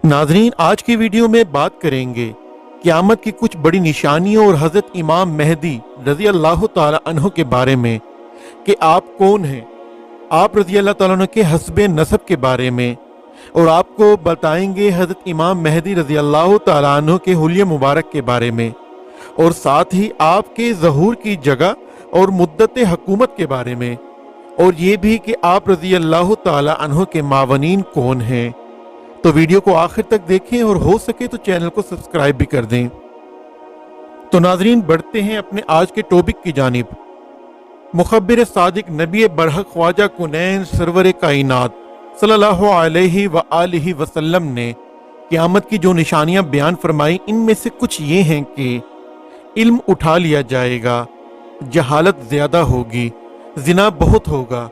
नाजरीन, आज की वीडियो में बात करेंगे क़यामत की कुछ बड़ी निशानियों और हज़रत इमाम मेहदी रज़ी अल्लाह ताला अन्हु के बारे में कि आप कौन हैं। आप रज़ी अल्लाह ताला अन्हु के हस्बे नसब के बारे में, और आपको बताएंगे हज़रत इमाम मेहदी रज़ी अल्लाह ताला अन्हु के हुलिया मुबारक के बारे में, और साथ ही आपके ज़हूर की जगह और मुद्दत हुकूमत के बारे में, और ये भी कि आप रज़ी अल्लाह ताला अन्हु के मावनीन कौन हैं। तो वीडियो को आखिर तक देखें और हो सके तो चैनल को सब्सक्राइब भी कर दें। तो नाजरीन, बढ़ते हैं अपने आज के टॉपिक की जानिब। मुखब्बिर सादिक नबी बरहक ख्वाजा कुनैन सरवर कायनात सल्लल्लाहु अलैहि व आलिहि वसल्लम ने क़यामत की जो निशानियां बयान फरमाई, इनमें से कुछ ये हैं कि इल्म उठा लिया जाएगा, जहालत ज़्यादा होगी, जिना बहुत होगा,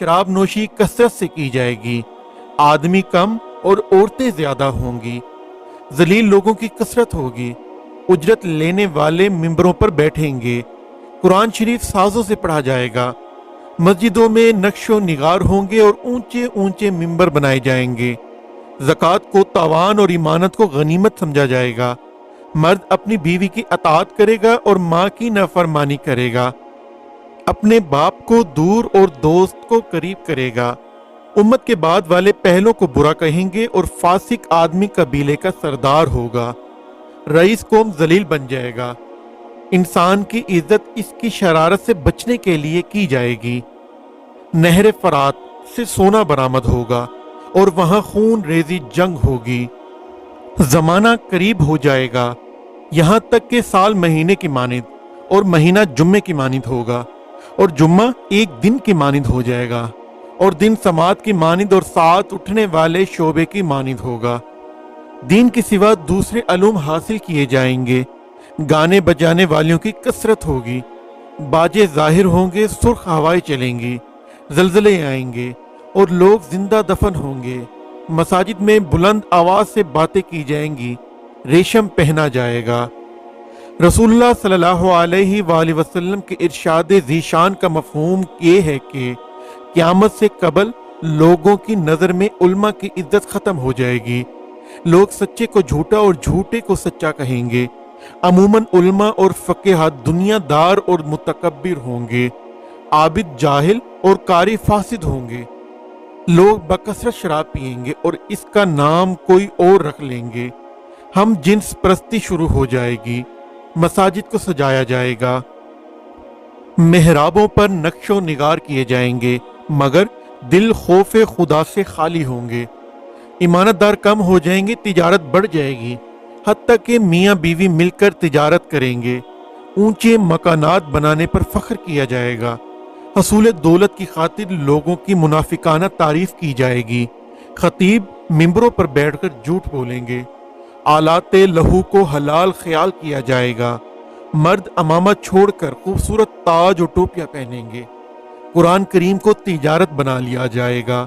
शराब नोशी कसरत से की जाएगी, आदमी कम और औरतें ज्यादा होंगी, जलील लोगों की कसरत होगी, उजरत लेने वाले मिंबरों पर बैठेंगे, कुरान शरीफ साजों से पढ़ा जाएगा, मस्जिदों में नक्शो निगार होंगे और ऊंचे ऊंचे मिंबर बनाए जाएंगे, ज़कात को तावान और इमानत को गनीमत समझा जाएगा, मर्द अपनी बीवी की अताअत करेगा और माँ की नाफरमानी करेगा, अपने बाप को दूर और दोस्त को करीब करेगा, उम्मत के बाद वाले पहलों को बुरा कहेंगे और फासिक आदमी कबीले का सरदार होगा, रईस कौम जलील बन जाएगा, इंसान की इज्जत इसकी शरारत से बचने के लिए की जाएगी, नहर फरात से सोना बरामद होगा और वहां खून रेजी जंग होगी, जमाना करीब हो जाएगा, यहाँ तक के साल महीने की मानिद और महीना जुम्मे की मानिद होगा, और जुम्मा एक दिन की मानिद हो जाएगा, और दिन समात की मानिद और साथ उठने वाले शोबे की मानिद होगा। दीन के सिवा दूसरे अलूम हासिल किए जाएंगे, गाने बजाने वालियों की कसरत होगी, बाजे जाहिर होंगे, सुर्ख हवाएं चलेंगी, जलजले आएंगे और लोग जिंदा दफन होंगे, मसाजिद में बुलंद आवाज से बातें की जाएंगी, रेशम पहना जाएगा। रसूलुल्लाह सल्लल्लाहु अलैहि वसल्लम के इरशाद ज़ीशान का मफहूम ये है कि क़यामत से कबल लोगों की नज़र में उल्मा की इज्जत ख़त्म हो जाएगी, लोग सच्चे को झूठा और झूठे को सच्चा कहेंगे, अमूमन उल्मा और फ़क़ीह दुनियादार और मुतकब्बिर होंगे, आबिद जाहिल और कारी फासिद होंगे, लोग बकसरत शराब पिएंगे और इसका नाम कोई और रख लेंगे, हम जिन्स परस्ती शुरू हो जाएगी, मसाजिद को सजाया जाएगा, मेहराबों पर नक्शो निगार किए जाएंगे, मगर दिल खौफ खुदा से खाली होंगे, ईमानतदार कम हो जाएंगे, तिजारत बढ़ जाएगी, हत्ता कि मियाँ बीवी मिलकर तिजारत करेंगे, ऊंचे मकानात बनाने पर फख्र किया जाएगा, हसूल दौलत की खातिर लोगों की मुनाफिकाना तारीफ की जाएगी, खतीब मिंबरों पर बैठकर झूठ बोलेंगे, आलाते लहू को हलाल ख्याल किया जाएगा, मर्द अमामा छोड़कर खूबसूरत ताज और टोपियां पहनेंगे, कुरान करीम को तिजारत बना लिया जाएगा,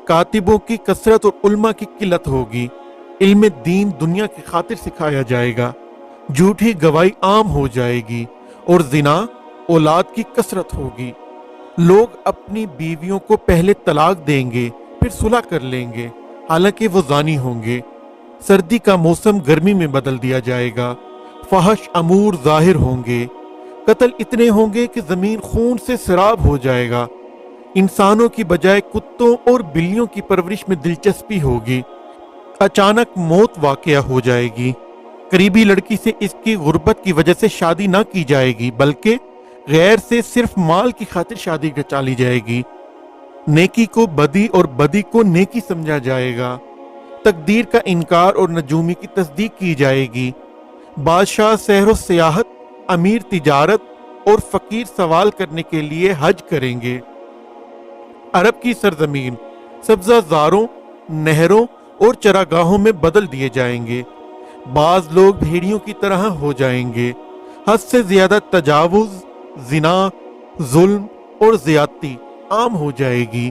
कातिबों की कसरत और उल्मा की किल्लत होगी, इल्म दीन दुनिया की खातिर सिखाया जाएगा, झूठी गवाही आम हो जाएगी और जिना औलाद की कसरत होगी, लोग अपनी बीवियों को पहले तलाक देंगे फिर सुलह कर लेंगे, हालांकि वो जानी होंगे, सर्दी का मौसम गर्मी में बदल दिया जाएगा, फहश अमूर जाहिर होंगे, कत्ल इतने होंगे कि जमीन खून से सराब हो जाएगा, इंसानों की बजाय कुत्तों और बिल्लियों की परवरिश में दिलचस्पी होगी, अचानक मौत वाक़या हो जाएगी, करीबी लड़की से इसकी गुर्बत की वजह से शादी ना की जाएगी, बल्कि गैर से सिर्फ माल की खातिर शादी रचा ली जाएगी, नेकी को बदी और बदी को नेकी समझा जाएगा, तकदीर का इनकार और नजूमी की तस्दीक की जाएगी, बादशाह सहरो सियाहत, अमीर तिजारत और फकीर सवाल करने के लिए हज करेंगे, अरब की सरजमीन सब्जाजारों, नहरों और चरागाहों में बदल दिए जाएंगे, बाज लोग भेड़ियों की तरह हो जाएंगे, हद से ज्यादा तजावुज, जिना, जुल्म और ज्यादती आम हो जाएगी,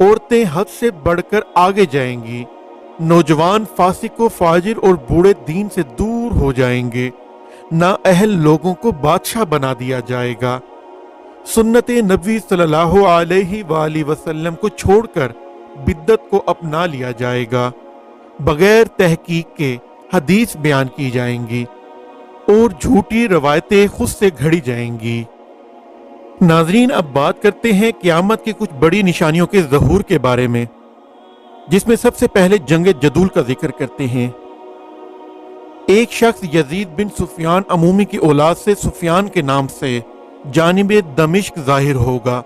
औरतें हद से बढ़कर आगे जाएंगी, नौजवान फासिक व फाजिर और बूढ़े दीन से दूर हो जाएंगे, नाअहल लोगों को बादशाह बना दिया जाएगा, सुन्नत नबी सल्लल्लाहु अलैहि वसल्लम को छोड़कर बिद्दत को अपना लिया जाएगा, बगैर तहकीक के हदीस बयान की जाएंगी और झूठी रवायतें खुद से घड़ी जाएंगी। नाजरीन, अब बात करते हैं क़यामत की कुछ बड़ी निशानियों के ज़हूर के बारे में, जिसमें सबसे पहले जंग जदूल का जिक्र करते हैं। एक शख्स यजीद बिन सुफियान अमूमी की औलाद से सुफियान के नाम से जानिब दमिश्क जाहिर होगा।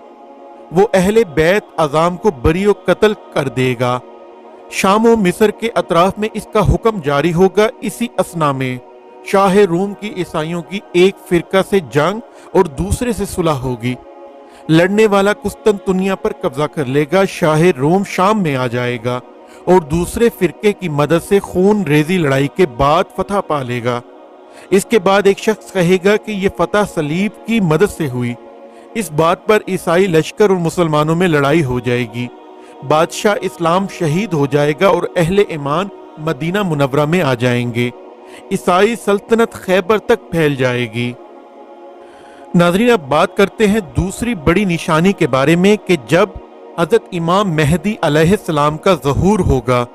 वो अहले बैत अज़ाम को बरी और कत्ल कर देगा। शाम व मिस्र के अतराफ में इसका हुक्म जारी होगा। इसी असना में शाह रूम की ईसाइयों की एक फिरका से जंग और दूसरे से सुलह होगी। लड़ने वाला कुस्तुनतुनिया पर कब्जा कर लेगा, शाह रोम शाम में आ जाएगा और दूसरे फिरके की मदद से खून रेजी लड़ाई के बाद फतह पा लेगा। इसके बाद एक शख्स कहेगा कि यह फतह सलीब की मदद से हुई। इस बात पर ईसाई लश्कर और मुसलमानों में लड़ाई हो जाएगी। बादशाह इस्लाम शहीद हो जाएगा और अहले ईमान मदीना मुनव्वरा में आ जाएंगे। ईसाई सल्तनत खैबर तक फैल जाएगी। नाज़रीन, अब बात करते हैं दूसरी बड़ी निशानी के बारे में कि जब हजरत इमाम मेहदी अलैहिस्सलाम का ज़हूर होगा।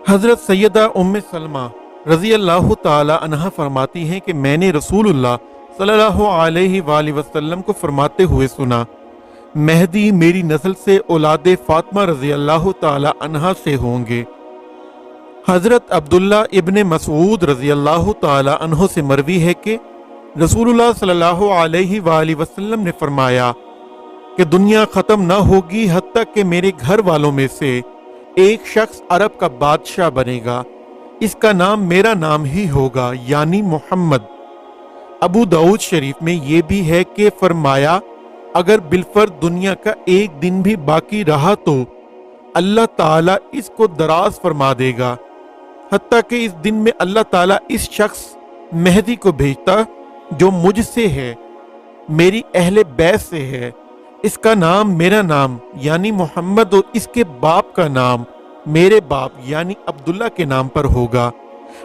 हजरत सैयदा उम्मे सलमा रज़ी अल्लाह ताला अन्हा फरमाती हैं कि मैंने रसूलुल्लाह सल्लल्लाहु अलैहि वसल्लम को फरमाते हुए सुना, मेहदी मेरी नस्ल से औलादे फातिमा रज़ी अल्लाह ताला अन्हा से होंगे। हजरत अब्दुल्ला इब्ने मसूद रज़ी अल्लाह ताला अन्हो से मरवी है कि रसूलुल्लाह सल्लल्लाहु अलैहि वसल्लम ने फरमाया कि दुनिया ख़त्म न होगी हत्ता कि मेरे घर वालों में से एक शख्स अरब का बादशाह बनेगा। इसका नाम मेरा नाम ही होगा, यानी मोहम्मद। अबू दाऊद शरीफ में ये भी है कि फरमाया, अगर बिलफर दुनिया का एक दिन भी बाकी रहा तो अल्लाह ताला इसको दराज फरमा देगा, हत्ता कि इस दिन में अल्लाह ताला इस शख्स मेहदी को भेजता जो मुझसे है, मेरी अहले बैत से है। इसका नाम मेरा नाम यानी मोहम्मद और इसके बाप का नाम मेरे बाप यानी अब्दुल्ला के नाम पर होगा।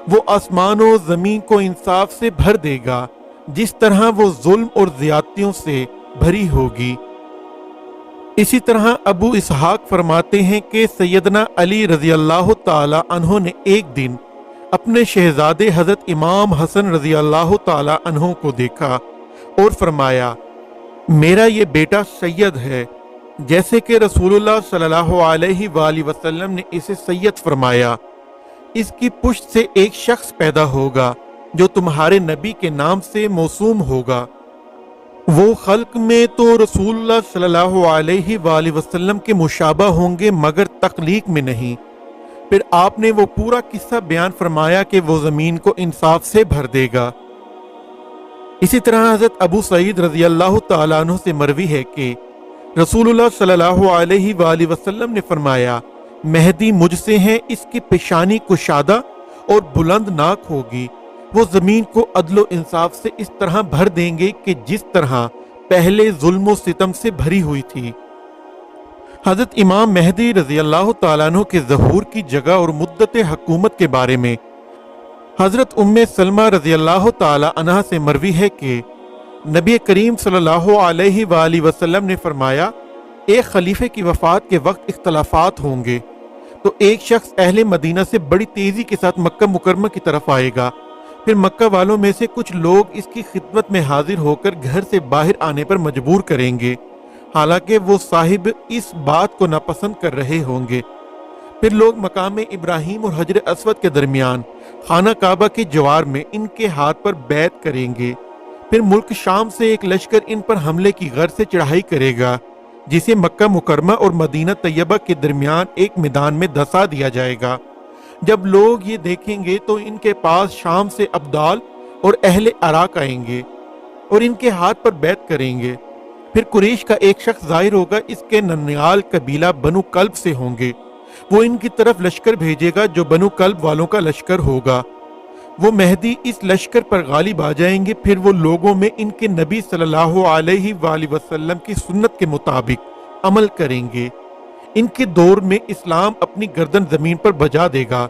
वो आसमान और ज़मीन को इंसाफ से भर देगा जिस तरह वो जुल्म और ज़ियादतियों से भरी होगी। इसी तरह अबू इसहाक फरमाते हैं कि सैयदना अली रज़ी अल्लाह ताला अन्हो ने एक दिन अपने शहजादे हजरत इमाम हसन रज़ी अल्लाह ताला अन्हो को देखा और फरमाया, मेरा ये बेटा सैयद है, जैसे कि रसूलुल्लाह सल्लल्लाहु अलैहि वसल्लम ने इसे सैयद फरमाया। इसकी पुश्त से एक शख्स पैदा होगा जो तुम्हारे नबी के नाम से मौसूम होगा। वो खल्क में तो रसूलुल्लाह सल्लल्लाहु अलैहि वसल्लम के मुशाबा होंगे मगर तख्लीक में नहीं। फिर आपने वो पूरा किस्सा बयान फरमाया कि वो जमीन को इंसाफ से भर देगा। इसी तरह हजरत अबू सईद रज़ी अल्लाह ताला अन्हु से मरवी है कि रसूलुल्लाह सल्लल्लाहु अलैहि वसल्लम ने फरमाया, मेहदी मुझसे है, इसकी पेशानी कुशादा और बुलंद नाक होगी। वो जमीन को अदलो इंसाफ से इस तरह भर देंगे कि जिस तरह पहले जुल्म सितम से भरी हुई थी। हजरत इमाम मेहदी रज़ी अल्लाह ताला अन्हु के ज़हूर की जगह और मुद्दत हुकूमत के बारे में हजरत उम्मे सलमा रज़ी अल्लाह ताला अन्हा से मरवी है कि नबी करीम सल्लल्लाहु अलैहि वसल्लम ने फरमाया, एक खलीफे की वफात के वक्त इख्तलाफात होंगे तो एक शख्स अहले मदीना से बड़ी तेजी के साथ मक्का मुकरमा की तरफ आएगा। फिर मक्का वालों में से कुछ लोग इसकी खिदमत में हाजिर होकर घर से बाहर आने पर मजबूर करेंगे, हालांकि वो साहिब इस बात को नापसंद कर रहे होंगे। फिर लोग मकाम इब्राहिम और हजर अस्वद के दरमियान खाना काबा के जवार में इनके हाथ पर बैत करेंगे। फिर मुल्क शाम से एक लश्कर इन पर हमले की गर्ज से चढ़ाई करेगा, जिसे मक्का मुकरमा और मदीना तैयबा के दरमियान एक मैदान में धंसा दिया जाएगा। जब लोग ये देखेंगे तो इनके पास शाम से अब्दाल और अहले अराक आएंगे और इनके हाथ पर बैत करेंगे। फिर कुरैश का एक शख्स जाहिर होगा, इसके नन्याल कबीला बनु कल्ब से होंगे। वो इनकी तरफ लश्कर भेजेगा जो बनु कल्ब वालों का लश्कर होगा। वो मेहदी इस लश्कर पर गालिब आ जाएंगे। फिर वो लोगों में इनके नबी सल्लल्लाहु अलैहि वसल्लम की सुन्नत के मुताबिक अमल करेंगे। इनके दौर में इस्लाम अपनी गर्दन जमीन पर बजा देगा,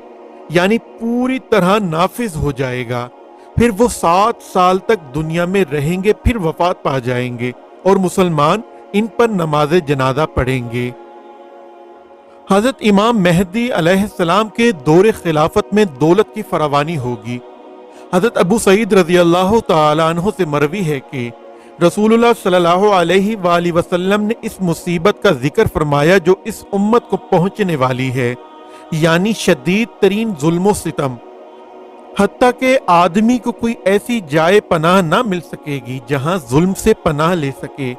यानी पूरी तरह नाफिज हो जाएगा। फिर वो 7 साल तक दुनिया में रहेंगे, फिर वफात पा जाएंगे और मुसलमान इन पर नमाज जनाजा पढ़ेंगे। حضرت امام مہدی علیہ السلام کے دور خلافت میں دولت کی فراوانی ہوگی۔ حضرت ابو سعید رضی اللہ تعالی عنہ سے مروی ہے کہ رسول اللہ صلی اللہ علیہ وآلہ وسلم نے اس مصیبت کا ذکر فرمایا جو اس امت کو پہنچنے والی ہے، یعنی شدید ترین ظلم و ستم، حتیٰ کہ آدمی کو کوئی ایسی جائے پناہ نہ مل سکے گی جہاں ظلم سے پناہ لے سکے۔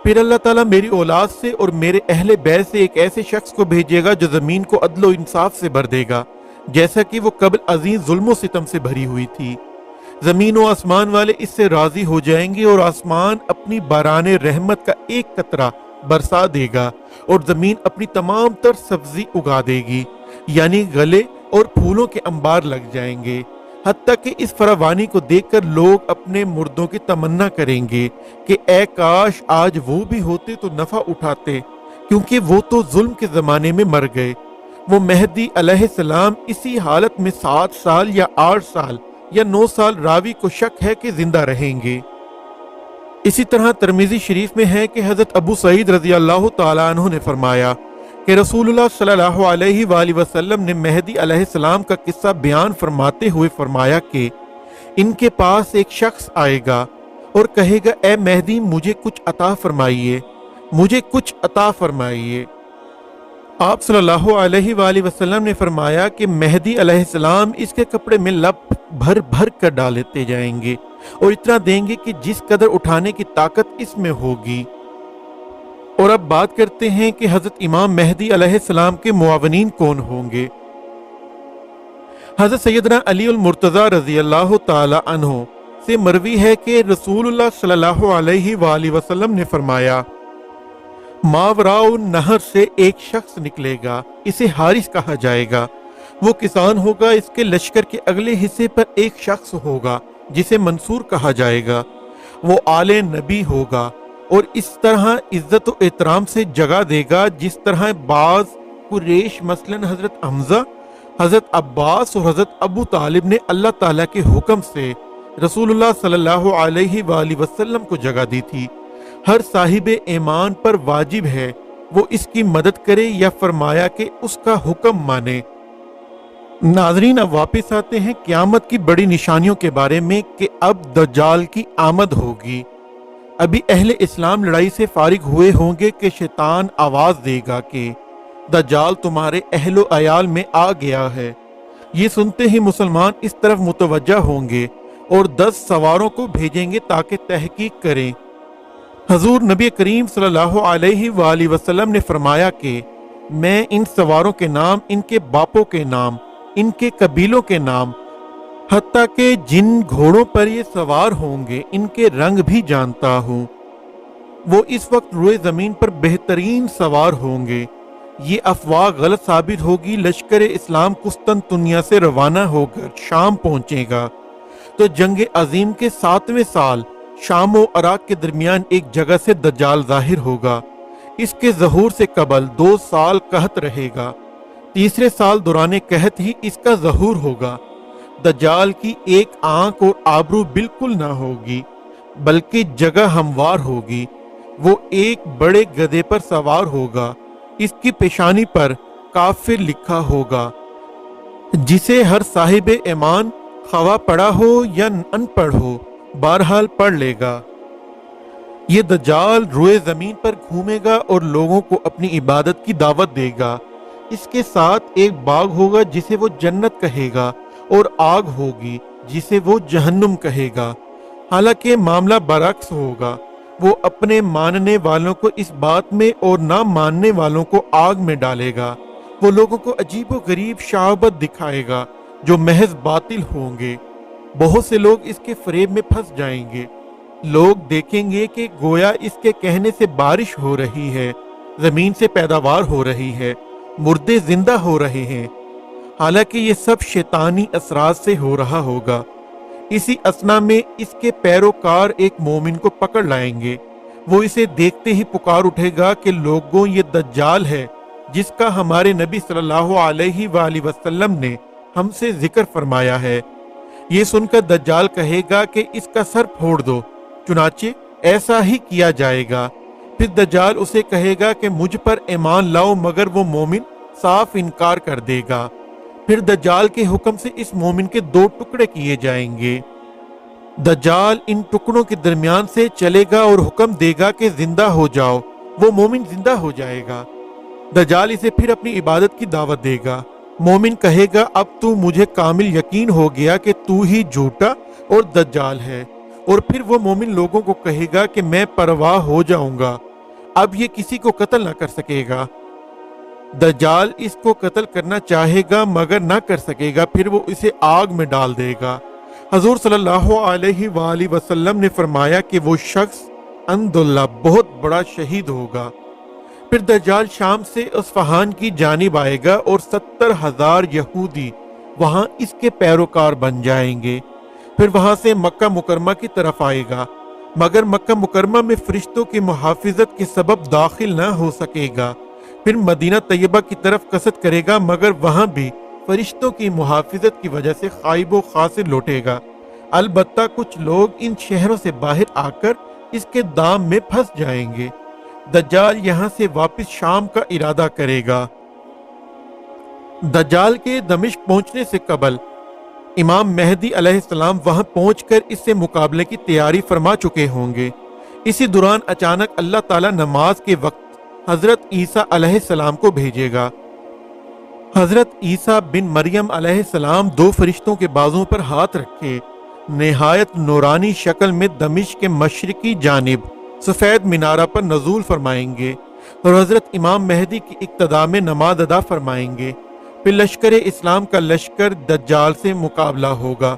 پھر اللہ تعالیٰ میری اولاد سے اور میرے اہل بیت سے ایک ایسے شخص کو بھیجے گا جو زمین کو عدل و انصاف سے بھر دے گا، جیسا کہ وہ قبل عظیم ظلم و ستم سے بھری ہوئی تھی۔ زمین و آسمان والے اس سے راضی ہو جائیں گے اور آسمان اپنی باران رحمت کا ایک قطرہ برسا دے گا اور زمین اپنی تمام تر سبزی اگا دے گی، یعنی گلے اور پھولوں کے انبار لگ جائیں گے، حتیٰ کہ اس فراوانی کو دیکھ کر لوگ اپنے مردوں کی تمنا کریں گے کہ اے کاش آج وہ بھی ہوتے تو نفع اٹھاتے، کیونکہ وہ تو ظلم کے زمانے میں مر گئے۔ وہ مہدی علیہ السلام اسی حالت میں 7 سال یا 8 سال یا 9 سال راوی کو شک ہے کہ زندہ رہیں گے۔ اسی طرح ترمذی شریف میں ہے کہ حضرت ابو سعید رضی اللہ تعالیٰ عنہ نے فرمایا کہ رسول اللہ صلی اللہ علیہ وآلہ وسلم نے مہدی علیہ السلام کا قصہ بیان فرماتے ہوئے فرمایا کہ ان کے پاس ایک شخص آئے گا اور کہے گا اے مہدی مجھے کچھ عطا فرمائیے، مجھے کچھ عطا فرمائیے۔ آپ صلی اللہ علیہ وآلہ وسلم نے فرمایا کہ مہدی علیہ السلام اس کے کپڑے میں لپ بھر بھر کر ڈالتے جائیں گے اور اتنا دیں گے کہ جس قدر اٹھانے کی طاقت اس میں ہوگی۔ اور اب بات کرتے ہیں کہ حضرت امام مہدی علیہ السلام کے معاونین کون ہوں گے۔ حضرت سیدنا علی المرتضی رضی اللہ تعالی عنہ سے مروی ہے کہ رسول اللہ صلی اللہ علیہ وآلہ وسلم نے فرمایا ماوراء نہر سے ایک شخص نکلے گا، اسے حارث کہا جائے گا، وہ کسان ہوگا، اس کے لشکر کے اگلے حصے پر ایک شخص ہوگا جسے منصور کہا جائے گا، وہ آل نبی ہوگا اور اس طرح عزت و احترام سے جگہ دے گا جس طرح بعض قریش مثلا حضرت حمزہ، حضرت عباس اور حضرت ابو طالب نے اللہ تعالیٰ کے حکم سے رسول اللہ صلی اللہ علیہ وآلہ وسلم کو جگہ دی تھی۔ ہر صاحب ایمان پر واجب ہے وہ اس کی مدد کرے یا فرمایا کہ اس کا حکم مانے۔ ناظرین اب واپس آتے ہیں قیامت کی بڑی نشانیوں کے بارے میں کہ اب دجال کی آمد ہوگی۔ ابھی اہل اسلام لڑائی سے فارغ ہوئے ہوں گے کہ شیطان آواز دے گا کہ دجال تمہارے اہل و عیال میں آ گیا ہے۔ یہ سنتے ہی مسلمان اس طرف متوجہ ہوں گے اور 10 سواروں کو بھیجیں گے تاکہ تحقیق کریں۔ حضور نبی کریم صلی اللہ علیہ وآلہ وسلم نے فرمایا کہ میں ان سواروں کے نام، ان کے باپوں کے نام، ان کے قبیلوں کے نام، حتیٰ کہ جن گھوڑوں پر یہ سوار ہوں گے ان کے رنگ بھی جانتا ہوں۔ وہ اس وقت روئے زمین پر بہترین سوار ہوں گے۔ یہ افواہ غلط ثابت ہوگی۔ لشکر اسلام قسطنطنیہ سے روانہ ہو کر شام پہنچے گا تو جنگ عظیم کے 7ویں سال شام و عراق کے درمیان ایک جگہ سے دجال ظاہر ہوگا۔ اس کے ظہور سے قبل 2 سال قحط رہے گا، تیسرے سال دوران قحط ہی اس کا ظہور ہوگا۔ دجال کی ایک آنکھ اور آبرو بالکل نہ ہوگی بلکہ جگہ ہموار ہوگی۔ وہ ایک بڑے گدھے پر سوار ہوگا، اس کی پیشانی پر کافر لکھا ہوگا جسے ہر صاحب ایمان خواہ پڑھا ہو یا ان پڑھ ہو بہرحال پڑھ لے گا۔ یہ دجال روئے زمین پر گھومے گا اور لوگوں کو اپنی عبادت کی دعوت دے گا۔ اس کے ساتھ ایک باغ ہوگا جسے وہ جنت کہے گا اور آگ ہوگی جسے وہ جہنم کہے گا۔ حالانکہ معاملہ برعکس ہوگا، وہ اپنے ماننے والوں کو اس بات میں اور نہ ماننے والوں کو آگ میں ڈالے گا۔ وہ لوگوں کو عجیب و غریب شعبت دکھائے گا جو محض باطل ہوں گے۔ بہت سے لوگ اس کے فریب میں پھنس جائیں گے۔ لوگ دیکھیں گے کہ گویا اس کے کہنے سے بارش ہو رہی ہے، زمین سے پیداوار ہو رہی ہے، مردے زندہ ہو رہے ہیں، حالانکہ یہ سب شیطانی اثرات سے ہو رہا ہوگا۔ اسی اثنا میں اس کے پیروکار ایک مومن کو پکڑ لائیں گے۔ وہ اسے دیکھتے ہی پکار اٹھے گا کہ لوگوں یہ دجال ہے جس کا ہمارے نبی صلی اللہ علیہ وآلہ وسلم نے ہم سے ذکر فرمایا ہے۔ یہ سن کر دجال کہے گا کہ اس کا سر پھوڑ دو، چنانچہ ایسا ہی کیا جائے گا۔ پھر دجال اسے کہے گا کہ مجھ پر ایمان لاؤ، مگر وہ مومن साफ इनकार कर देगा। फिर दज्जाल के हुक्म से इस मोमिन के 2 टुकड़े किए जाएंगे। दज्जाल इन टुकड़ों के दरमियान से चलेगा और हुक्म देगा कि जिंदा हो जाओ। वो मोमिन जिंदा हो जाएगा। दज्जाल इसे फिर अपनी इबादत की दावत देगा। मोमिन कहेगा, अब तो मुझे कामिल यकीन हो गया कि तू ही झूठा और दज्जाल है। और फिर वो मोमिन लोगों को कहेगा कि मैं परवाह हो जाऊंगा, अब ये किसी को कत्ल ना कर सकेगा। दज्जाल इसको कत्ल करना चाहेगा मगर ना कर सकेगा, फिर वो इसे आग में डाल देगा। हजूर सल्लल्लाहु अलैहि वसल्लम ने फरमाया कि वो शख्स अंदुल्ला बहुत बड़ा शहीद होगा। फिर दज्जाल शाम से अस्फहान की जानिब आएगा और 70,000 यहूदी वहां इसके पैरोकार बन जाएंगे। फिर वहां से मक्का मुकरमा की तरफ आएगा, मगर मक्का मुकरमा में फरिश्तों की मुहाफिजत के सबब दाखिल न हो सकेगा। फिर मदीना तैयबा की तरफ कसद करेगा, मगर वहां भी फरिश्तों की मुहाफिजत की वजह से खाइबो खासिर लौटेगा। अलबत्ता कुछ लोग इन शहरों से बाहर आकर इसके दाम में फंस जाएंगे। दज्जाल यहां से वापस शाम का इरादा करेगा। दज्जाल के दमिश्क पहुंचने से कबल इमाम मेहदी अलैहिस्सलाम वहां पहुंचकर इससे मुकाबले की तैयारी फरमा चुके होंगे। इसी दौरान अचानक अल्लाह ताला नमाज के वक्त हजरत ईसा अलैहिस्सलाम को भेजेगा। हजरत ईसा बिन मरियम अलैहिस्सलाम 2 फरिश्तों के बाजुओं पर हाथ रखे निहायत नूरानी शक्ल में दमिश्क के मशरिकी जानिब सफेद मीनारा पर नजूल फरमाएंगे और हजरत इमाम मेहदी की इक्तदा में नमाज अदा फरमाएंगे। फिर लश्कर इस्लाम का लश्कर दज्जाल से मुकाबला होगा।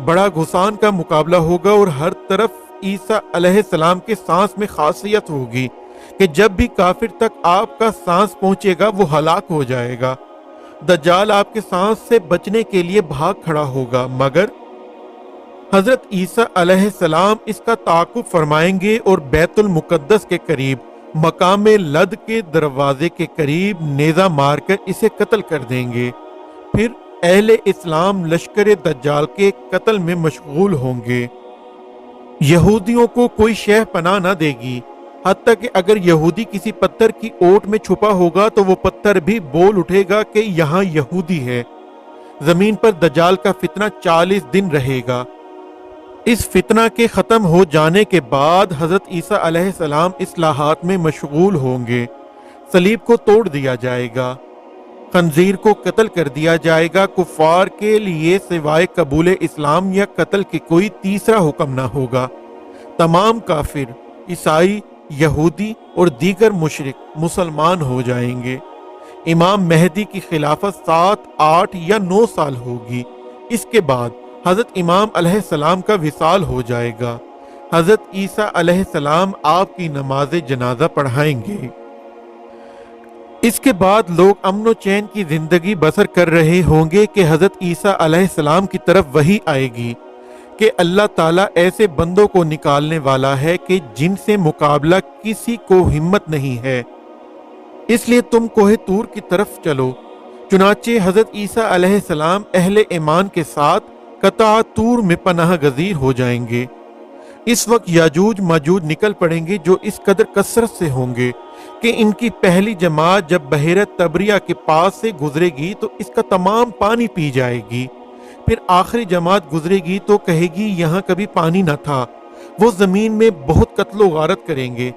बड़ा घुसान का मुकाबला होगा और हर तरफ ईसा अलैहिस्सलाम के सांस में खासियत होगी कि जब भी काफिर तक आपका सांस पहुंचेगा वो हलाक हो जाएगा। दज्जाल आपके सांस से बचने के लिए भाग खड़ा होगा, मगर हजरत ईसा अलैहिस्सलाम इसका ताकुब फरमाएंगे और बैतुल मुकद्दस के करीब मकामे लद के दरवाजे के करीब नेजा मारकर इसे कत्ल कर देंगे। फिर अहले इस्लाम लश्कर दज्जाल के कत्ल में मशगूल होंगे। यहूदियों को कोई शह पनाह न देगी, हत्ता कि अगर यहूदी किसी पत्थर की ओट में छुपा होगा तो वो पत्थर भी बोल उठेगा कि यहाँ यहूदी है। जमीन पर दज्जाल का फितना 40 दिन रहेगा। इस फितना के खत्म हो जाने के बाद हजरत ईसा अलैहिस्सलाम इस्लाहात में मशगूल होंगे। सलीब को तोड़ दिया जाएगा, खंजीर को कत्ल कर दिया जाएगा। कुफार के लिए सिवाय कबूल इस्लाम या कत्ल के कोई तीसरा हुक्म ना होगा। तमाम काफिर, ईसाई, यहूदी और दीगर मुशरिक मुसलमान हो जाएंगे। इमाम मेहदी की खिलाफत 7, 8 या 9 साल होगी। इसके बाद हजरत इमाम अलैहिस्सलाम का विसाल हो जाएगा। हजरत ईसा अलैहिस्सलाम आपकी नमाज जनाजा पढ़ाएंगे। इसके बाद लोग अमन चैन की जिंदगी बसर कर रहे होंगे कि हजरत ईसा अलैहिस्सलाम की तरफ वही आएगी कि अल्लाह ताला ऐसे बंदों को निकालने वाला है कि जिनसे मुकाबला किसी को हिम्मत नहीं है, इसलिए तुम कोहे तूर की तरफ चलो। चुनाचे हजरत ईसा अलैहिस्सलाम अहले ईमान के साथ कता तूर में पनाह गजीर हो जाएंगे। इस वक्त याजूज माजूज निकल पड़ेंगे जो इस कदर कसरत से होंगे कि इनकी पहली जमात जब बहेरा तबरिया के पास से गुजरेगी तो इसका तमाम पानी पी जाएगी। फिर आखिरी जमात गुजरेगी तो कहेगी यहाँ कभी पानी न था। वो जमीन में बहुत कत्लो गारत करेंगे।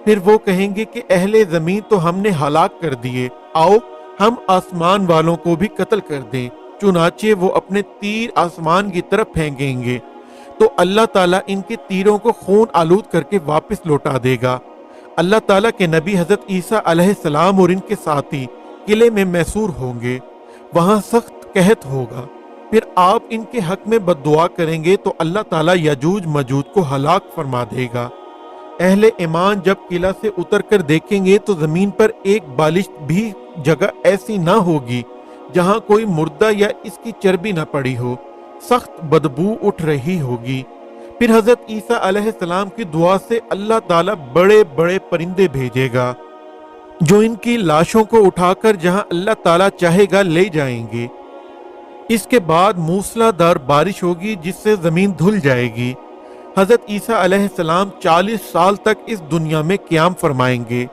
फिर वो कहेंगे कि अहले जमीन तो हमने हलाक कर दिए, आओ हम आसमान वालों को भी कत्ल कर दें। चुनाचे वो अपने तीर आसमान की तरफ फेंकेंगे तो अल्लाह ताला इनके तीरों को खून आलूद करके वापस लौटा देगा। अल्लाह ताला के नबी हजरत ईसा अलैहिस्सलाम और इनके साथी किले में मैसूर होंगे। वहां सख्त कहत होगा। फिर आप इनके हक में बद्दुआ करेंगे तो अल्लाह ताला यजूज मजूज को हलाक फरमा देगा। अहले ईमान जब किला से उतर कर देखेंगे तो जमीन पर एक बालिश भी जगह ऐसी ना होगी जहां कोई मुर्दा या इसकी चर्बी न पड़ी हो। सख्त बदबू उठ रही होगी। फिर हजरत ईसा अलैहिस्सलाम की दुआ से अल्लाह ताला बड़े बड़े परिंदे भेजेगा जो इनकी लाशों को उठाकर जहां अल्लाह ताला चाहेगा ले जाएंगे। इसके बाद मूसलाधार बारिश होगी जिससे जमीन धुल जाएगी। हजरत ईसा अलैहिस्सलाम 40 साल तक इस दुनिया में क़याम फरमाएंगे।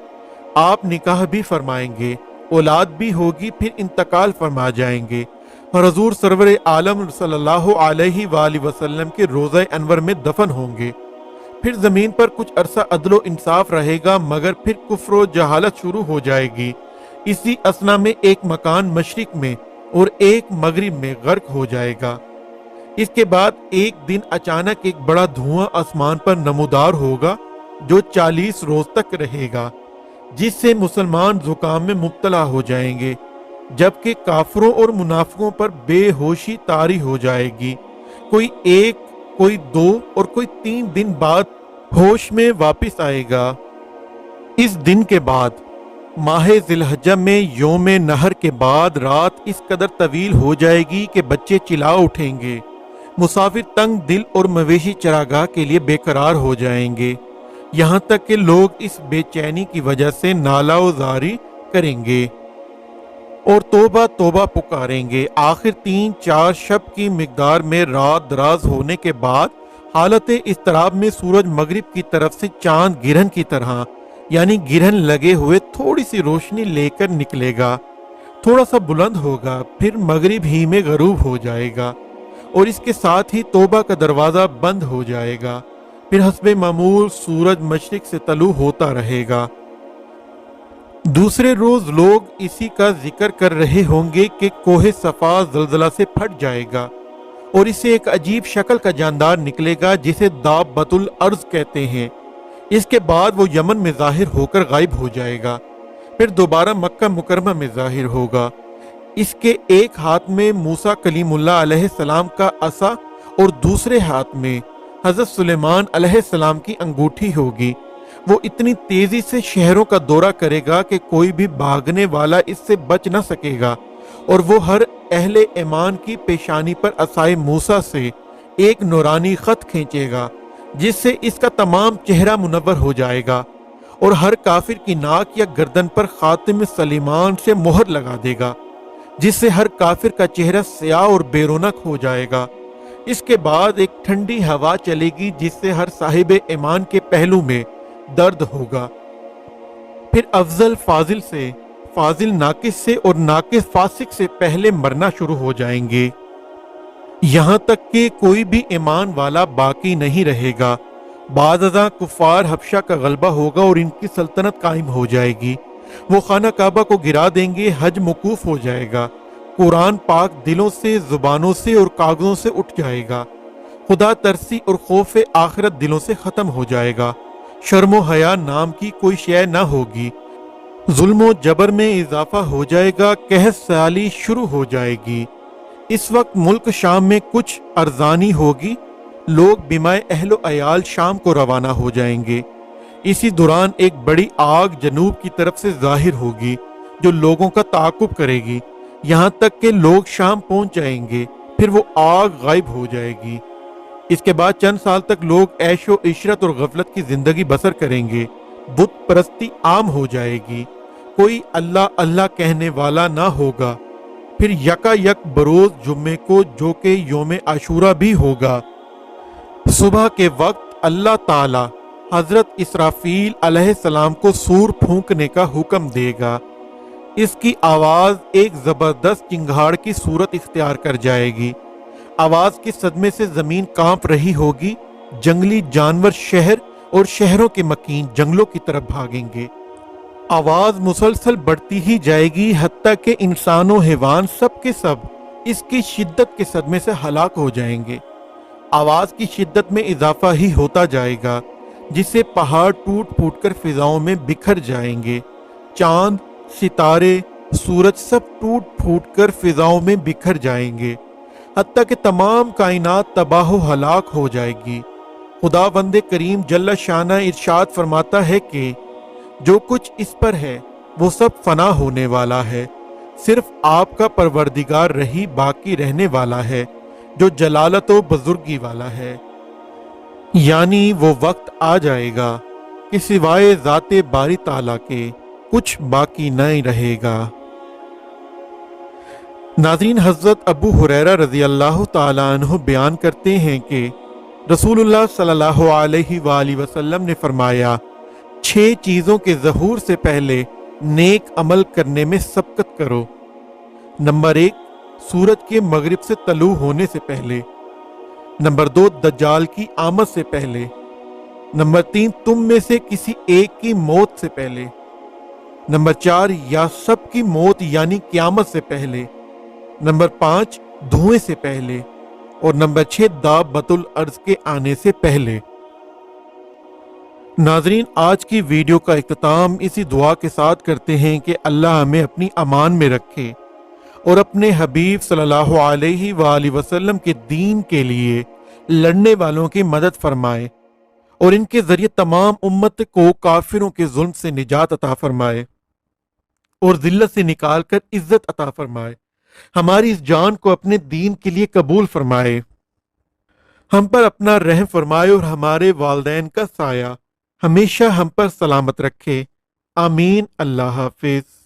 आप निकाह भी फरमाएंगे। اولاد بھی ہوگی، پھر انتقال فرما جائیں گے اور حضور سرور عالم صلی اللہ علیہ وآلہ وسلم کے روضہ انور میں دفن ہوں گے۔ پھر زمین پر کچھ عرصہ عدل و انصاف رہے گا، مگر پھر کفر و جہالت شروع ہو جائے گی۔ اسی اثنا میں ایک مکان مشرق میں اور ایک مغرب میں غرق ہو جائے گا۔ اس کے بعد ایک دن اچانک ایک بڑا دھواں آسمان پر نمودار ہوگا جو 40 روز تک رہے گا، جس سے مسلمان زکام میں مبتلا ہو جائیں گے، جبکہ کافروں اور منافقوں پر بے ہوشی طاری ہو جائے گی۔ کوئی 1، کوئی 2 اور کوئی 3 دن بعد ہوش میں واپس آئے گا۔ اس دن کے بعد ماہ ذی الحجہ میں یوم نحر کے بعد رات اس قدر طویل ہو جائے گی کہ بچے چلا اٹھیں گے، مسافر تنگ دل اور مویشی چراگاہ کے لیے بے قرار ہو جائیں گے، یہاں تک کہ لوگ اس بے چینی کی وجہ سے نالہ و زاری کریں گے اور توبہ توبہ پکاریں گے۔ آخر 3-4 شب کی مقدار میں رات دراز ہونے کے بعد حالت اضطراب میں سورج مغرب کی طرف سے چاند گرہن کی طرح، یعنی گرہن لگے ہوئے تھوڑی سی روشنی لے کر نکلے گا، تھوڑا سا بلند ہوگا، پھر مغرب ہی میں غروب ہو جائے گا اور اس کے ساتھ ہی توبہ کا دروازہ بند ہو جائے گا۔ پھر حسب معمول سورج مشرق سے طلوع ہوتا رہے گا۔ دوسرے روز لوگ اسی کا ذکر کر رہے ہوں گے کہ کوہ صفا زلزلہ سے پھٹ جائے گا اور اسے ایک عجیب شکل کا جاندار نکلے گا جسے دابۃ الارض کہتے ہیں۔ اس کے بعد وہ یمن میں ظاہر ہو کر غائب ہو جائے گا، پھر دوبارہ مکہ مکرمہ میں ظاہر ہوگا۔ اس کے ایک ہاتھ میں موسیٰ کلیم اللہ علیہ السلام کا عصا اور دوسرے ہاتھ میں حضرت سلیمان علیہ السلام کی انگوٹھی ہوگی۔ وہ اتنی تیزی سے شہروں کا دورہ کرے گا کہ کوئی بھی بھاگنے والا اس سے بچ نہ سکے گا، اور وہ ہر اہل ایمان کی پیشانی پر عصائے موسیٰ سے ایک نورانی خط کھینچے گا جس سے اس کا تمام چہرہ منور ہو جائے گا، اور ہر کافر کی ناک یا گردن پر خاتم سلیمان سے مہر لگا دے گا جس سے ہر کافر کا چہرہ سیاہ اور بے رونق ہو جائے گا۔ اس کے بعد ایک ٹھنڈی ہوا چلے گی جس سے ہر صاحب ایمان کے پہلو میں درد ہوگا، پھر افضل فاضل سے، فاضل ناقص سے اور ناقص فاسق سے پہلے مرنا شروع ہو جائیں گے، یہاں تک کہ کوئی بھی ایمان والا باقی نہیں رہے گا۔ بعد ازاں کفار حبشہ کا غلبہ ہوگا اور ان کی سلطنت قائم ہو جائے گی۔ وہ خانہ کعبہ کو گرا دیں گے، حج موقوف ہو جائے گا، قرآن پاک دلوں سے، زبانوں سے اور کاغذوں سے اٹھ جائے گا، خدا ترسی اور خوف آخرت دلوں سے ختم ہو جائے گا، شرم و حیا نام کی کوئی شے نہ ہوگی، ظلم و جبر میں اضافہ ہو جائے گا، قحط سالی شروع ہو جائے گی۔ اس وقت ملک شام میں کچھ ارزانی ہوگی، لوگ بمائے اہل و عیال شام کو روانہ ہو جائیں گے۔ اسی دوران ایک بڑی آگ جنوب کی طرف سے ظاہر ہوگی جو لوگوں کا تعاقب کرے گی، یہاں تک کہ لوگ شام پہنچ جائیں گے، پھر وہ آگ غائب ہو جائے گی۔ اس کے بعد چند سال تک لوگ عیش و عشرت اور غفلت کی زندگی بسر کریں گے، بت پرستی عام ہو جائے گی، کوئی اللہ اللہ کہنے والا نہ ہوگا۔ پھر یکا یک بروز جمعے کو جو کہ یوم عاشورہ بھی ہوگا، صبح کے وقت اللہ تعالی حضرت اسرافیل علیہ السلام کو سور پھونکنے کا حکم دے گا۔ اس کی آواز ایک زبردست چنگھاڑ کی صورت اختیار کر جائے گی، آواز کے صدمے سے زمین کانپ رہی ہوگی، جنگلی جانور شہر اور شہروں کے مکین جنگلوں کی طرف بھاگیں گے، آواز مسلسل بڑھتی ہی جائے گی حتیٰ کہ انسان و حیوان سب کے سب اس کی شدت کے صدمے سے ہلاک ہو جائیں گے۔ آواز کی شدت میں اضافہ ہی ہوتا جائے گا جس سے پہاڑ ٹوٹ پھوٹ کر فضاؤں میں بکھر جائیں گے، چاند، ستارے، سورج سب ٹوٹ پھوٹ کر فضاؤں میں بکھر جائیں گے حتیٰ کہ تمام کائنات تباہ و ہلاک ہو جائے گی۔ خداوند کریم جل شانہ ارشاد فرماتا ہے کہ جو کچھ اس پر ہے وہ سب فنا ہونے والا ہے، صرف آپ کا پروردگار رہی باقی رہنے والا ہے جو جلالت و بزرگی والا ہے۔ یعنی وہ وقت آ جائے گا کہ سوائے ذات باری تعالیٰ کے کچھ باقی نہیں رہے گا۔ ناظرین، حضرت ابو ہریرہ رضی اللہ تعالیٰ عنہ بیان کرتے ہیں کہ رسول اللہ صلی اللہ علیہ وآلہ وسلم نے فرمایا، 6 چیزوں کے ظہور سے پہلے نیک عمل کرنے میں سبقت کرو۔ نمبر 1، سورج کے مغرب سے طلوع ہونے سے پہلے۔ نمبر 2، دجال کی آمد سے پہلے۔ نمبر 3، تم میں سے کسی ایک کی موت سے پہلے۔ نمبر 4، یا سب کی موت یعنی قیامت سے پہلے۔ نمبر 5، دھوئیں سے پہلے۔ اور نمبر 6، دابۃ الارض کے آنے سے پہلے۔ ناظرین، آج کی ویڈیو کا اختتام اسی دعا کے ساتھ کرتے ہیں کہ اللہ ہمیں اپنی امان میں رکھے اور اپنے حبیب صلی اللہ علیہ وآلہ وسلم کے دین کے لیے لڑنے والوں کی مدد فرمائے اور ان کے ذریعے تمام امت کو کافروں کے ظلم سے نجات عطا فرمائے اور ذلت سے نکال کر عزت عطا فرمائے۔ ہماری اس جان کو اپنے دین کے لیے قبول فرمائے، ہم پر اپنا رحم فرمائے اور ہمارے والدین کا سایہ ہمیشہ ہم پر سلامت رکھے۔ آمین۔ اللہ حافظ۔